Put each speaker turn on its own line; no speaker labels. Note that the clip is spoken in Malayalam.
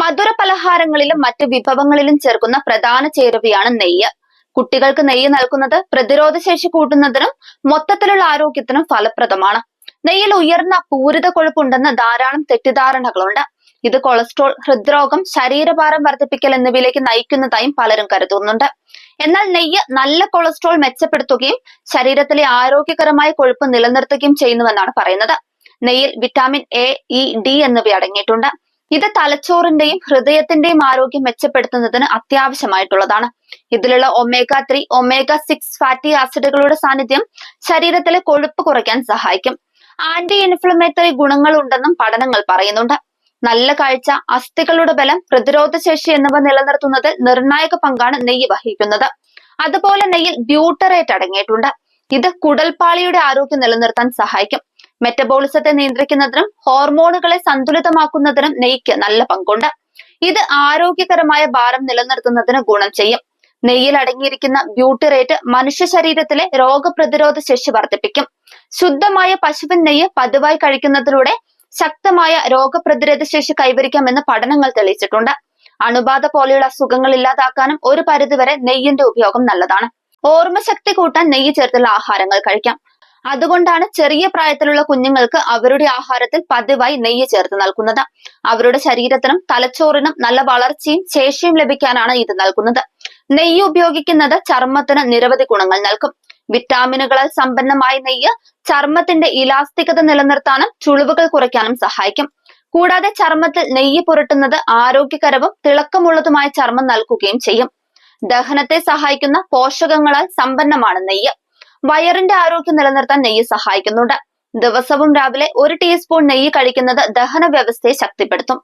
മധുര പലഹാരങ്ങളിലും മറ്റ് വിഭവങ്ങളിലും ചേർക്കുന്ന പ്രധാന ചേരുവയാണ് നെയ്യ്. കുട്ടികൾക്ക് നെയ്യ് നൽകുന്നത് പ്രതിരോധ ശേഷി കൂട്ടുന്നതിനും മൊത്തത്തിലുള്ള ആരോഗ്യത്തിനും ഫലപ്രദമാണ്. നെയ്യിൽ ഉയർന്ന പൂരിത കൊഴുപ്പുണ്ടെന്ന് ധാരാളം തെറ്റിദ്ധാരണകളുണ്ട്. ഇത് കൊളസ്ട്രോൾ, ഹൃദ്രോഗം, ശരീരഭാരം വർദ്ധിപ്പിക്കൽ എന്നിവയിലേക്ക് നയിക്കുന്നതായും പലരും കരുതുന്നുണ്ട്. എന്നാൽ നെയ്യ് നല്ല കൊളസ്ട്രോൾ മെച്ചപ്പെടുത്തുകയും ശരീരത്തിലെ ആരോഗ്യകരമായ കൊഴുപ്പ് നിലനിർത്തുകയും ചെയ്യുന്നുവെന്നാണ് പറയുന്നത്. നെയ്യിൽ വിറ്റാമിൻ എ, ഇ, ഡി എന്നിവ അടങ്ങിയിട്ടുണ്ട്. ഇത് തലച്ചോറിന്റെയും ഹൃദയത്തിന്റെയും ആരോഗ്യം മെച്ചപ്പെടുത്തുന്നതിന് അത്യാവശ്യമായിട്ടുള്ളതാണ്. ഇതിലുള്ള ഒമേഗ 3, ഒമേഗ 6 ഫാറ്റി ആസിഡുകളുടെ സാന്നിധ്യം ശരീരത്തിലെ കൊഴുപ്പ് കുറയ്ക്കാൻ സഹായിക്കും. ആന്റി ഇൻഫ്ലമേറ്ററി ഗുണങ്ങൾ ഉണ്ടെന്നും പഠനങ്ങൾ പറയുന്നുണ്ട്. നല്ല കാഴ്ച, അസ്ഥികളുടെ ബലം, പ്രതിരോധ ശേഷി എന്നിവ നിലനിർത്തുന്നതിൽ നിർണായക പങ്കാണ് നെയ്യ് വഹിക്കുന്നത്. അതുപോലെ നെയ്യിൽ ബ്യൂട്ടറേറ്റ് അടങ്ങിയിട്ടുണ്ട്. ഇത് കുടൽപാളിയുടെ ആരോഗ്യം നിലനിർത്താൻ സഹായിക്കും. മെറ്റബോളിസത്തെ നിയന്ത്രിക്കുന്നതിനും ഹോർമോണുകളെ സന്തുലിതമാക്കുന്നതിനും നെയ്യ്ക്ക് നല്ല പങ്കുണ്ട്. ഇത് ആരോഗ്യകരമായ ഭാരം നിലനിർത്തുന്നതിന് ഗുണം ചെയ്യും. നെയ്യിൽ അടങ്ങിയിരിക്കുന്ന ബ്യൂട്ടറേറ്റ് മനുഷ്യ ശരീരത്തിലെ രോഗപ്രതിരോധ ശേഷി വർദ്ധിപ്പിക്കും. ശുദ്ധമായ പശുവിൻ നെയ്യ് പതിവായി കഴിക്കുന്നതിലൂടെ ശക്തമായ രോഗപ്രതിരോധ ശേഷി കൈവരിക്കാമെന്ന് പഠനങ്ങൾ തെളിയിച്ചിട്ടുണ്ട്. അണുബാധ പോലെയുള്ള അസുഖങ്ങൾ ഇല്ലാതാക്കാനും ഒരു പരിധിവരെ നെയ്യിന്റെ ഉപയോഗം നല്ലതാണ്. ഓർമ്മശക്തി കൂട്ടാൻ നെയ്യ് ചേർത്തുള്ള ആഹാരങ്ങൾ കഴിക്കാം. അതുകൊണ്ടാണ് ചെറിയ പ്രായത്തിലുള്ള കുഞ്ഞുങ്ങൾക്ക് അവരുടെ ആഹാരത്തിൽ പതിവായി നെയ്യ് ചേർത്ത് നൽകുന്നത്. അവരുടെ ശരീരത്തിനും തലച്ചോറിനും നല്ല വളർച്ചയും ശേഷിയും ലഭിക്കാനാണ് ഇത് നൽകുന്നത്. നെയ്യ് ഉപയോഗിക്കുന്നത് ചർമ്മത്തിന് നിരവധി ഗുണങ്ങൾ നൽകും. വിറ്റാമിനുകളാൽ സമ്പന്നമായ നെയ്യ് ചർമ്മത്തിന്റെ ഇലാസ്തികത നിലനിർത്താനും ചുളിവുകൾ കുറയ്ക്കാനും സഹായിക്കും. കൂടാതെ ചർമ്മത്തിൽ നെയ്യ് പുരട്ടുന്നത് ആരോഗ്യകരവും തിളക്കമുള്ളതുമായ ചർമ്മം നൽകുകയും ചെയ്യും. ദഹനത്തെ സഹായിക്കുന്ന പോഷകങ്ങളാൽ സമ്പന്നമാണ് നെയ്യ്. വയറിന്റെ ആരോഗ്യം നിലനിർത്താൻ നെയ്യ് സഹായിക്കുന്നുണ്ട്. ദിവസവും രാവിലെ 1 ടീസ്പൂൺ നെയ്യ് കഴിക്കുന്നത് ദഹന വ്യവസ്ഥയെ ശക്തിപ്പെടുത്തും.